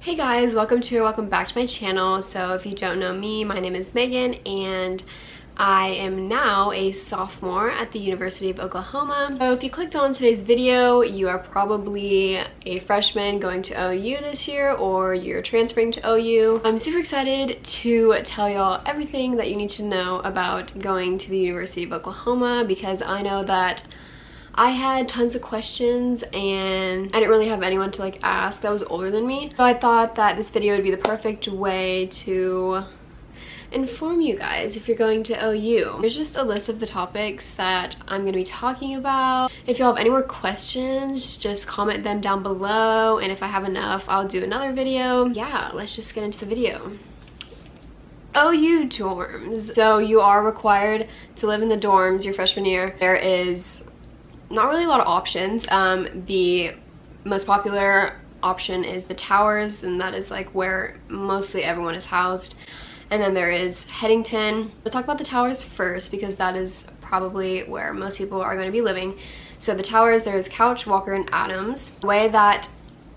Hey guys, welcome back to my channel. So if you don't know me, my name is Megan and I am now a sophomore at the University of Oklahoma. So if you clicked on today's video, you are probably a freshman going to OU this year or you're transferring to OU. I'm super excited to tell y'all everything that you need to know about going to the University of Oklahoma because I know that I had tons of questions and I didn't really have anyone to like ask that was older than me. So I thought that this video would be the perfect way to inform you guys if you're going to OU. There's just a list of the topics that I'm going to be talking about. If y'all have any more questions, just comment them down below, and if I have enough, I'll do another video. Yeah, let's just get into the video. OU dorms. So you are required to live in the dorms your freshman year. There is not really a lot of options. The most popular option is the towers, and that is like where mostly everyone is housed. And then there is Headington. We'll talk about the towers first because that is probably where most people are going to be living. So the towers, there's Couch, Walker, and Adams. The way that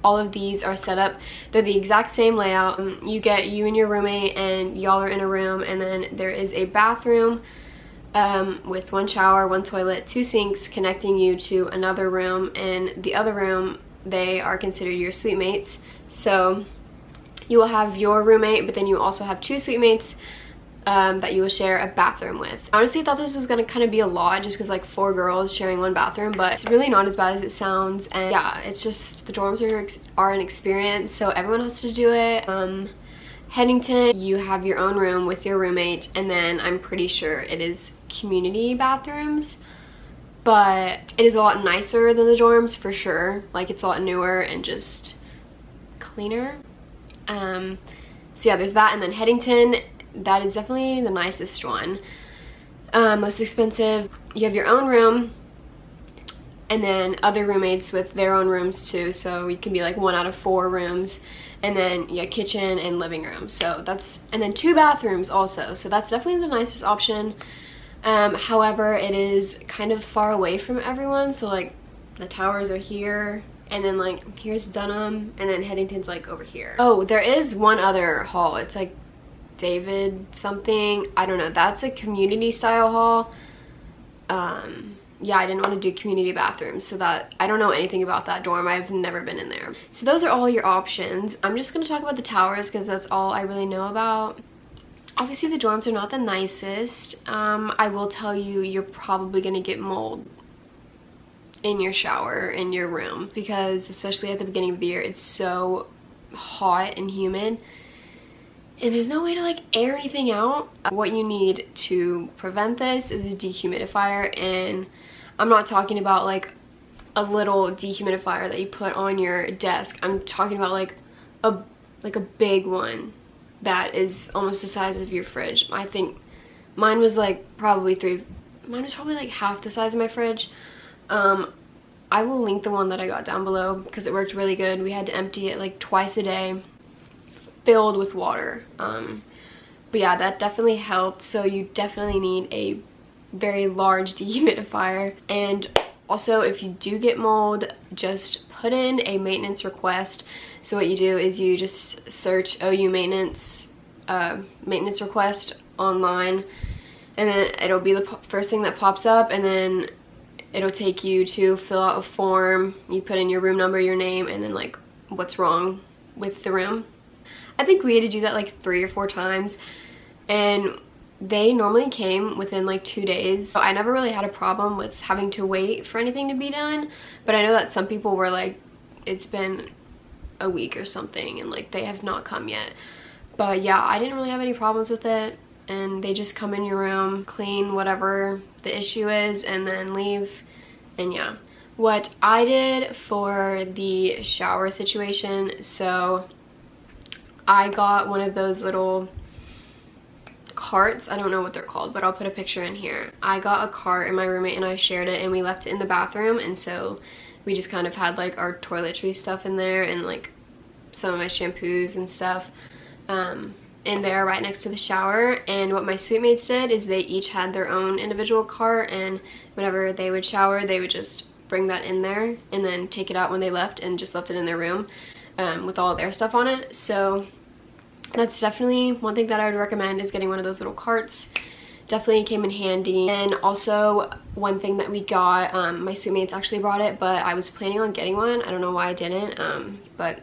all of these are set up, they're the exact same layout. You and your roommate and y'all are in a room, and then there is a bathroom with one shower, one toilet, two sinks connecting you to another room. And the other room, they are considered your suite mates. So you will have your roommate, but then you also have two suite mates that you will share a bathroom with. I honestly thought this was gonna kind of be a lot just because like 4 girls sharing one bathroom, but it's really not as bad as it sounds. And yeah, it's just the dorms are an experience, so everyone has to do it. Headington, you have your own room with your roommate, and then I'm pretty sure it is community bathrooms, but it is a lot nicer than the dorms for sure. Like, it's a lot newer and just cleaner. So yeah, there's that. And then Headington, that is definitely the nicest one. Most expensive. You have your own room and then other roommates with their own rooms too, so you can be like 1 out of 4 rooms. And then yeah, kitchen and living room. So that's, and then 2 bathrooms also, so that's definitely the nicest option. However, it is kind of far away from everyone, so like the towers are here, and then like here's Dunham, and then Headington's like over here. Oh, there is one other hall. It's like David something, I don't know. That's a community style hall. Yeah, I didn't want to do community bathrooms, so that I don't know anything about that dorm. I've never been in there. So those are all your options. I'm just going to talk about the towers because that's all I really know about. Obviously the dorms are not the nicest. I will tell you, you're probably going to get mold in your shower in your room because especially at the beginning of the year, it's so hot and humid. And there's no way to like air anything out. What you need to prevent this is a dehumidifier, and I'm not talking about like a little dehumidifier that you put on your desk. I'm talking about like a big one that is almost the size of your fridge. I think mine was like probably like half the size of my fridge. I will link the one that I got down below because it worked really good. We had to empty it like twice a day, filled with water. But yeah, that definitely helped. So you definitely need a very large dehumidifier. And also, if you do get mold, just put in a maintenance request. So what you do is you just search OU maintenance request online, and then it'll be the first thing that pops up, and then it'll take you to fill out a form. You put in your room number, your name, and then like what's wrong with the room. I think we had to do that like 3 or 4 times, and they normally came within like 2 days. So I never really had a problem with having to wait for anything to be done, but I know that some people were like, it's been a week or something and like they have not come yet. But yeah, I didn't really have any problems with it, and they just come in your room, clean whatever the issue is, and then leave. And yeah, what I did for the shower situation, so I got one of those little carts. I don't know what they're called, but I'll put a picture in here. I got a cart, and my roommate and I shared it, and we left it in the bathroom, and so we just kind of had like our toiletry stuff in there and like some of my shampoos and stuff in there right next to the shower. And what my suite mates did is they each had their own individual cart, and whenever they would shower, they would just bring that in there and then take it out when they left and just left it in their room. with all their stuff on it. So that's definitely one thing that I would recommend, is getting one of those little carts. Definitely came in handy. And also one thing that we got, my suitemates actually brought it, but I was planning on getting one. I don't know why I didn't, but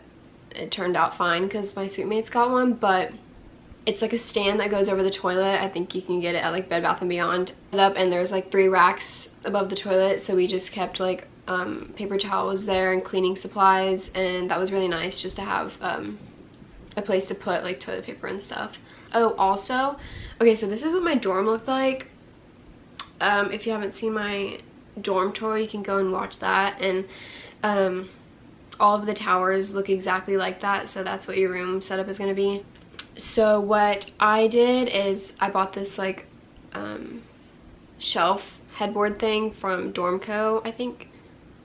it turned out fine because my suitemates got one. But it's like a stand that goes over the toilet. I think you can get it at like Bed Bath & Beyond. And there's like 3 racks above the toilet, so we just kept like paper towels there and cleaning supplies, and that was really nice just to have a place to put like toilet paper and stuff. Oh, also, okay, so this is what my dorm looked like. If you haven't seen my dorm tour, you can go and watch that. And all of the towers look exactly like that, so that's what your room setup is going to be. So what I did is I bought this like shelf headboard thing from Dormco, I think.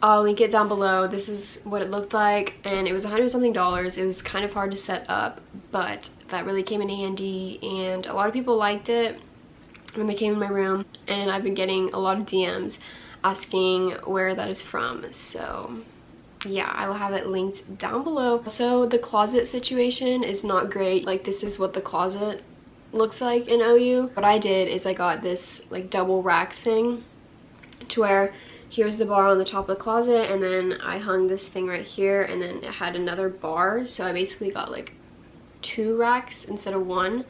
I'll link it down below. This is what it looked like, and it was $100 something. It was kind of hard to set up, but that really came in handy, and a lot of people liked it when they came in my room, and I've been getting a lot of DMs asking where that is from. So yeah, I will have it linked down below. So the closet situation is not great. Like, this is what the closet looks like in OU. What I did is I got this like double rack thing to where here's the bar on the top of the closet, and then I hung this thing right here, and then it had another bar, so I basically got like 2 racks instead of 1.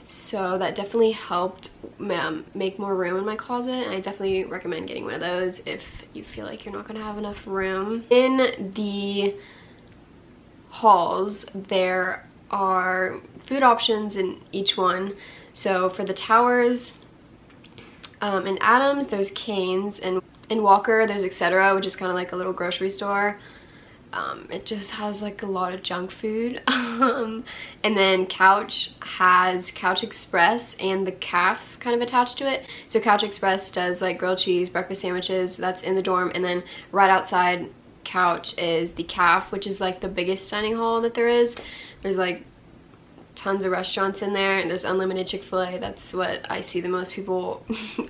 So that definitely helped make more room in my closet, and I definitely recommend getting one of those if you feel like you're not going to have enough room. In the halls, there are food options in each one. So for the towers, in Adams, there's Cane's, and in Walker, there's Etc., which is kind of like a little grocery store. It just has like a lot of junk food. And then Couch has Couch Express and the Calf kind of attached to it. So Couch Express does like grilled cheese, breakfast sandwiches, that's in the dorm. And then right outside Couch is the Calf, which is like the biggest dining hall that there is. There's like tons of restaurants in there, and there's unlimited Chick-fil-A. That's what I see the most people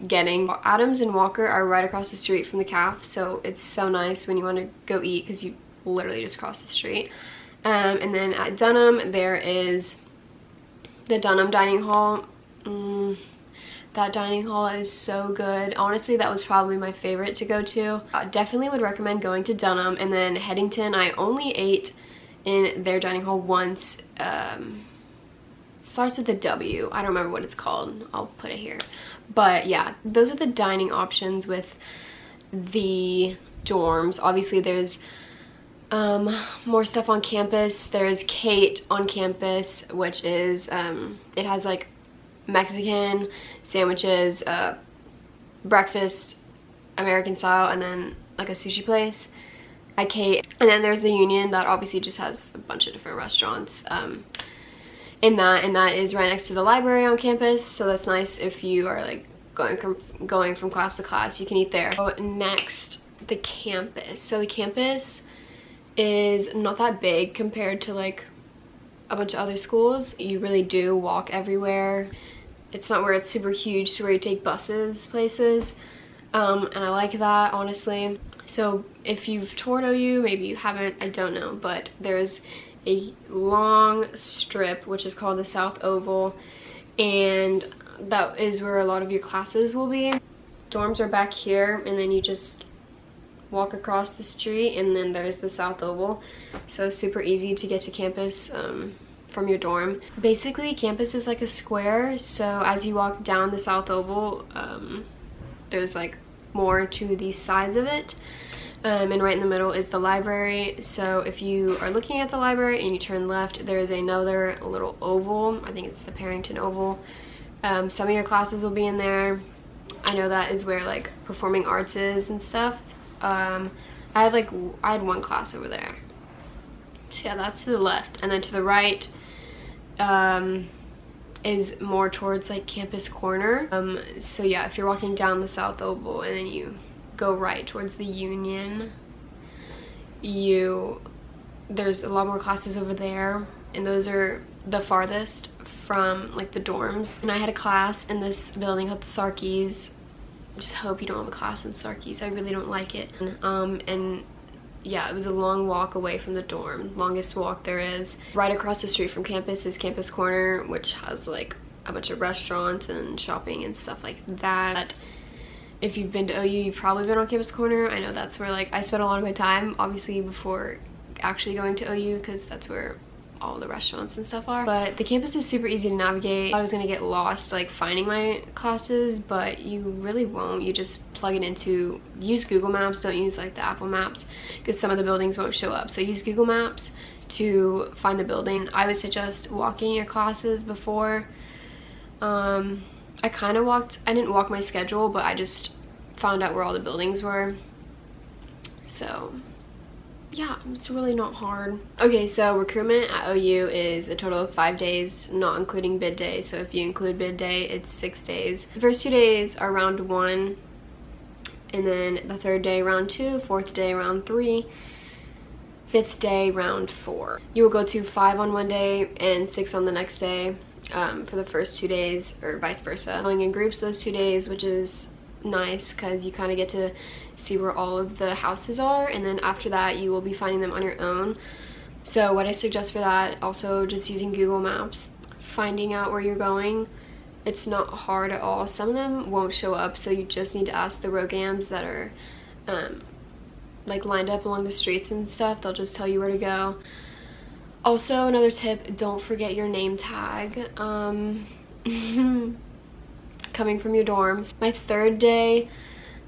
getting. Adams and Walker are right across the street from the Calf, so it's so nice when you want to go eat because you literally just cross the street. And then at Dunham, there is the Dunham dining hall. That dining hall is so good. Honestly, that was probably my favorite to go to. I definitely would recommend going to Dunham. And then Headington, I only ate in their dining hall once. Starts with a W. I don't remember what it's called. I'll put it here. But yeah, those are the dining options with the dorms. Obviously, there's more stuff on campus. There's Kate on campus, which is it has like Mexican sandwiches, breakfast, American style, and then like a sushi place at Kate. And then there's the Union, that obviously just has a bunch of different restaurants in that, and that is right next to the library on campus, so that's nice if you are like going from class to class, you can eat there. So next, the campus. So the campus is not that big compared to like a bunch of other schools. You really do walk everywhere. It's not where it's super huge to where you take buses places, and I like that, honestly. So if you've toured OU, maybe you haven't, I don't know, but there's a long strip which is called the South Oval, and that is where a lot of your classes will be. Dorms are back here, and then you just walk across the street, and then there's the South Oval. So super easy to get to campus from your dorm. Basically, campus is like a square, so as you walk down the South Oval, there's like more to the sides of it. And right in the middle is the library. So if you are looking at the library and you turn left, there is another little oval. I think it's the Parrington Oval. Some of your classes will be in there. I know that is where like performing arts is and stuff. I had one class over there. So yeah, that's to the left, and then to the right is more towards like Campus Corner. So yeah, if you're walking down the South Oval and then you go right towards the Union, there's a lot more classes over there, and those are the farthest from like the dorms. And I had a class in this building called Sarkey's. Just hope you don't have a class in Sarkey's. I really don't like it. And yeah, it was a long walk away from the dorm, longest walk there is. Right across the street from campus is Campus Corner, which has like a bunch of restaurants and shopping and stuff like that. If you've been to OU, you've probably been on Campus Corner. I know that's where like I spent a lot of my time, obviously, before actually going to OU, because that's where all the restaurants and stuff are. But the campus is super easy to navigate. I was gonna get lost like finding my classes, but you really won't. You just plug it into, use Google Maps, don't use like the Apple Maps, because some of the buildings won't show up. So use Google Maps to find the building. I would suggest walking your classes before. I kind of walked, I didn't walk my schedule, but I just found out where all the buildings were. So yeah, it's really not hard. Okay, so recruitment at OU is a total of 5 days, not including bid day. So if you include bid day, it's 6 days. The first 2 days are round 1, and then the 3rd day round 2, 4th day round 3, 5th day round 4. You will go to 5 on one day and 6 on the next day for the first 2 days, or vice versa. Going in groups those 2 days, which is nice because you kind of get to see where all of the houses are, and then after that you will be finding them on your own. So what I suggest for that, also just using Google Maps, finding out where you're going. It's not hard at all. Some of them won't show up, so you just need to ask the rogams that are like lined up along the streets and stuff. They'll just tell you where to go. Also, another tip, don't forget your name tag coming from your dorms. My 3rd day,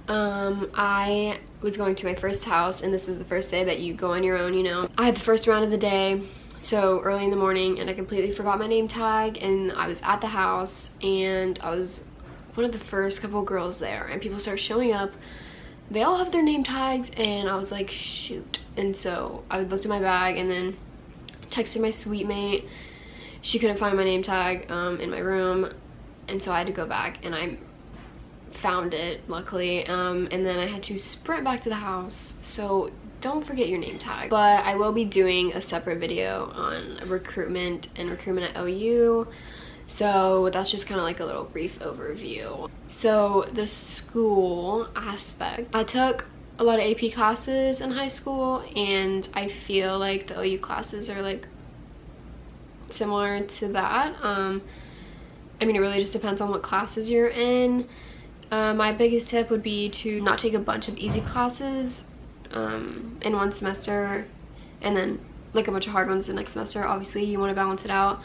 I was going to my first house, and this was the first day that you go on your own, you know. I had the first round of the day, so early in the morning, and I completely forgot my name tag, and I was at the house, and I was one of the first couple girls there, and people start showing up. They all have their name tags, and I was like, shoot. And so I looked at my bag and then texted my suite mate. She couldn't find my name tag in my room, and so I had to go back, and I found it luckily, and then I had to sprint back to the house. So don't forget your name tag. But I will be doing a separate video on recruitment and recruitment at OU, so that's just kind of like a little brief overview. So the school aspect, I took a lot of AP classes in high school, and I feel like the OU classes are like similar to that. I mean, it really just depends on what classes you're in. My biggest tip would be to not take a bunch of easy classes in one semester, and then like a bunch of hard ones the next semester. Obviously, you want to balance it out.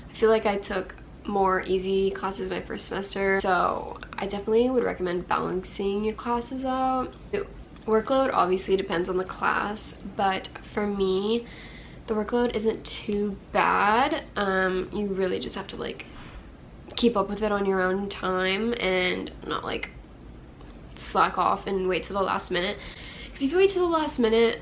I feel like I took more easy classes my first semester, so I definitely would recommend balancing your classes out. Workload obviously depends on the class, but for me, the workload isn't too bad. You really just have to like keep up with it on your own time and not like slack off and wait till the last minute, because if you wait till the last minute,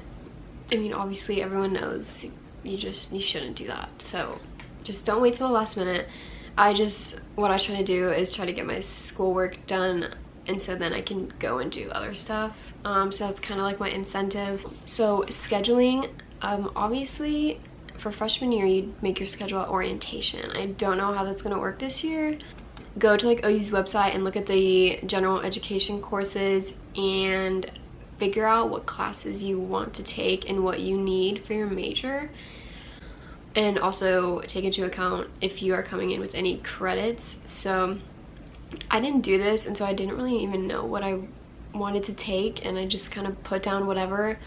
I mean, obviously everyone knows you shouldn't do that. So just don't wait till the last minute. What I try to do is try to get my schoolwork done, and so then I can go and do other stuff. So that's kind of like my incentive. So scheduling, obviously for freshman year, you make your schedule at orientation. I don't know how that's gonna work this year. Go to like OU's website and look at the general education courses and figure out what classes you want to take and what you need for your major. And also take into account if you are coming in with any credits. So I didn't do this, and so I didn't really even know what I wanted to take, and I just kind of put down whatever.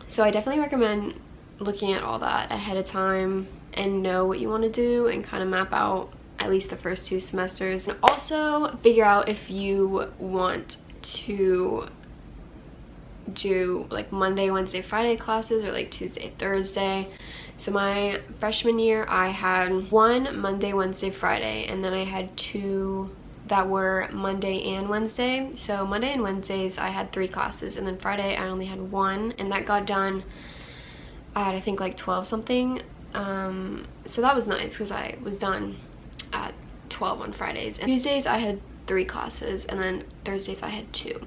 So I definitely recommend looking at all that ahead of time and know what you want to do and kind of map out at least the first 2 semesters. And also figure out if you want to do like Monday, Wednesday, Friday classes, or like Tuesday, Thursday. So my freshman year, I had 1 Monday, Wednesday, Friday, and then I had 2 that were Monday and Wednesday. So Monday and Wednesdays I had 3 classes, and then Friday I only had 1, and that got done at I think like 12 something. So that was nice because I was done at 12 on Fridays. And Tuesdays I had 3 classes, and then Thursdays I had 2.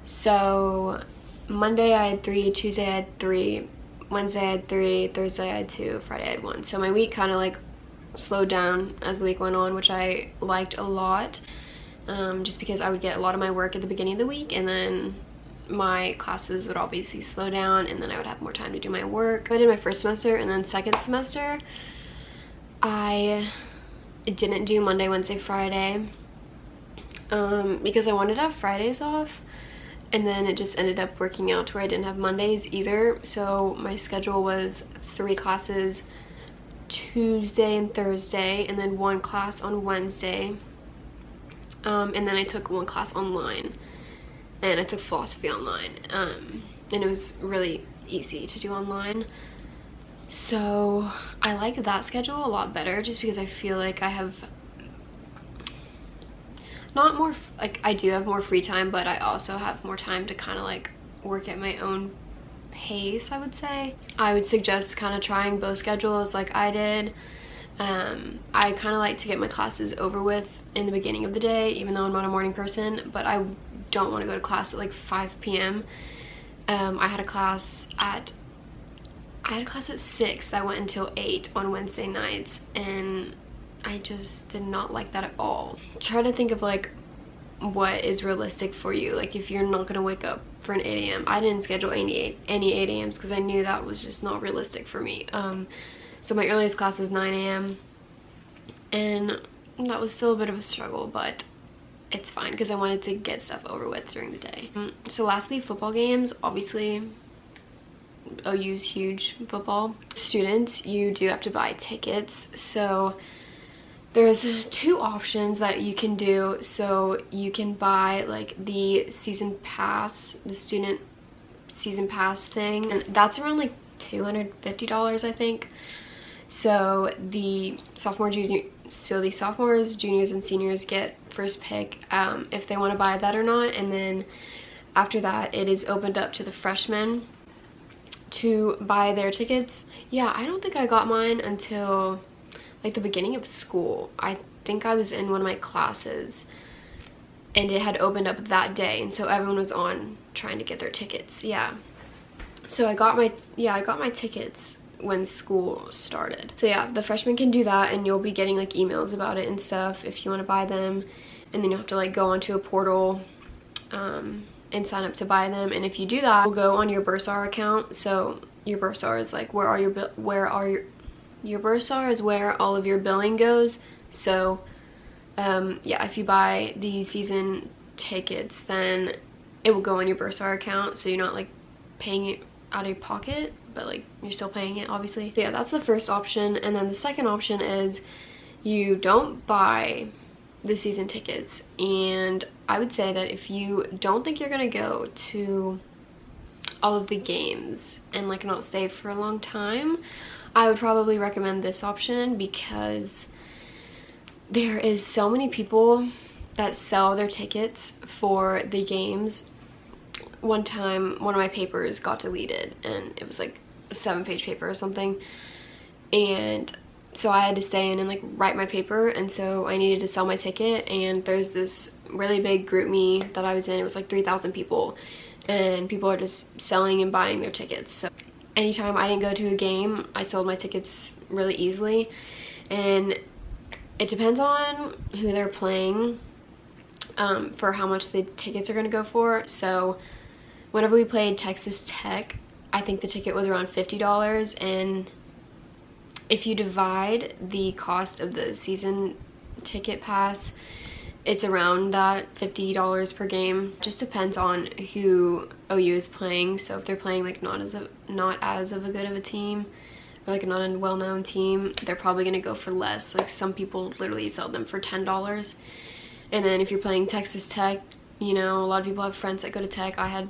So Monday I had 3, Tuesday I had 3, Wednesday I had 3, Thursday I had 2, Friday I had 1. So my week kind of like slowed down as the week went on, which I liked a lot, just because I would get a lot of my work at the beginning of the week, and then my classes would obviously slow down and then I would have more time to do my work. I did my first semester, and then second semester I didn't do Monday, Wednesday, Friday because I wanted to have Fridays off, and then it just ended up working out to where I didn't have Mondays either. So my schedule was 3 classes Tuesday and Thursday, and then 1 class on Wednesday, and then I took 1 class online, and I took philosophy online, and it was really easy to do online. So I like that schedule a lot better, just because I feel like I have not more, like I do have more free time, but I also have more time to kind of like work at my own pace, I would say. I would suggest kind of trying both schedules like I did. I kind of like to get my classes over with in the beginning of the day, even though I'm not a morning person, but I don't want to go to class at like 5 p.m. I had a class at 6 that went until 8 on Wednesday nights, and I just did not like that at all. Try to think of like what is realistic for you. Like if you're not gonna wake up for an 8 a.m. I didn't schedule any 8 a.m.s because I knew that was just not realistic for me. So my earliest class was 9 a.m. and that was still a bit of a struggle, but it's fine because I wanted to get stuff over with during the day. So lastly, football games. Obviously OU's huge football. Students, you do have to buy tickets. So there's 2 options that you can do. So you can buy like the season pass, the student season pass thing, and that's around like $250, I think. So the sophomores, juniors, and seniors get first pick if they want to buy that or not, and then after that it is opened up to the freshmen to buy their tickets. Yeah, I don't think I got mine until like the beginning of school. I think I was in one of my classes and it had opened up that day, and so everyone was on trying to get their tickets. Yeah, so I got my tickets when school started. So yeah, the freshmen can do that, and you'll be getting like emails about it and stuff if you want to buy them, and then you'll have to like go onto a portal and sign up to buy them. And if you do that, you'll go on your Bursar account. So your Bursar is like your Bursar is where all of your billing goes. So yeah, if you buy the season tickets, then it will go on your Bursar account, so you're not like paying it out of pocket, but like you're still paying it, obviously. So yeah, that's the first option. And then the second option is you don't buy the season tickets, and I would say that if you don't think you're gonna go to all of the games and like not stay for a long time, I would probably recommend this option, because there is so many people that sell their tickets for the games. One time one of my papers got deleted, and it was like a 7-page paper or something, and so I had to stay in and like write my paper, and so I needed to sell my ticket. And there's this really big group me that I was in. It was like 3,000 people, and people are just selling and buying their tickets. So anytime I didn't go to a game, I sold my tickets really easily. And it depends on who they're playing for how much the tickets are going to go for. So whenever we played Texas Tech, I think the ticket was around $50, and if you divide the cost of the season ticket pass, it's around that $50 per game. Just depends on who OU is playing. So if they're playing like not as of a good of a team, or like not a well-known team, they're probably gonna go for less. Like some people literally sell them for $10. And then if you're playing Texas Tech, you know, a lot of people have friends that go to Tech. I had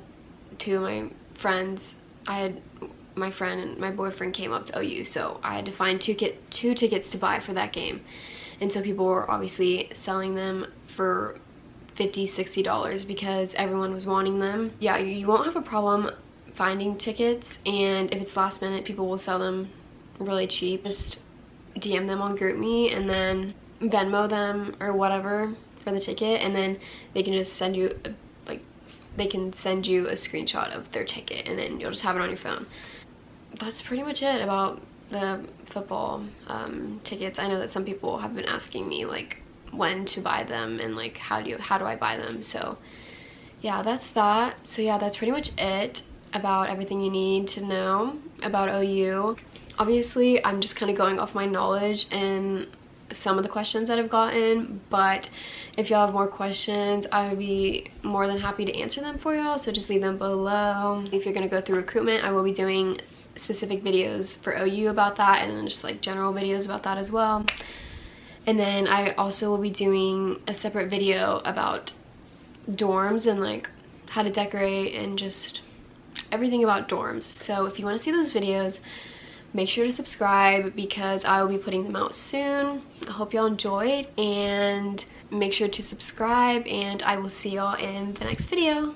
2 of my friends. My friend and my boyfriend came up to OU, so I had to find two tickets to buy for that game. And so people were obviously selling them for $50, $60 because everyone was wanting them. Yeah, you won't have a problem finding tickets, and if it's last minute, people will sell them really cheap. Just DM them on GroupMe and then Venmo them or whatever for the ticket, and then they can just send you a screenshot of their ticket, and then you'll just have it on your phone. That's pretty much it about the football tickets. I know that some people have been asking me like when to buy them and like how do I buy them. So yeah, that's that. So yeah, that's pretty much it about everything you need to know about OU. Obviously, I'm just kind of going off my knowledge and some of the questions that I've gotten, but if y'all have more questions, I would be more than happy to answer them for y'all, so just leave them below. If you're gonna go through recruitment, I will be doing specific videos for OU about that, and then just like general videos about that as well. And then I also will be doing a separate video about dorms and like how to decorate and just everything about dorms. So if you want to see those videos, make sure to subscribe because I will be putting them out soon. I hope y'all enjoyed, and make sure to subscribe, and I will see y'all in the next video.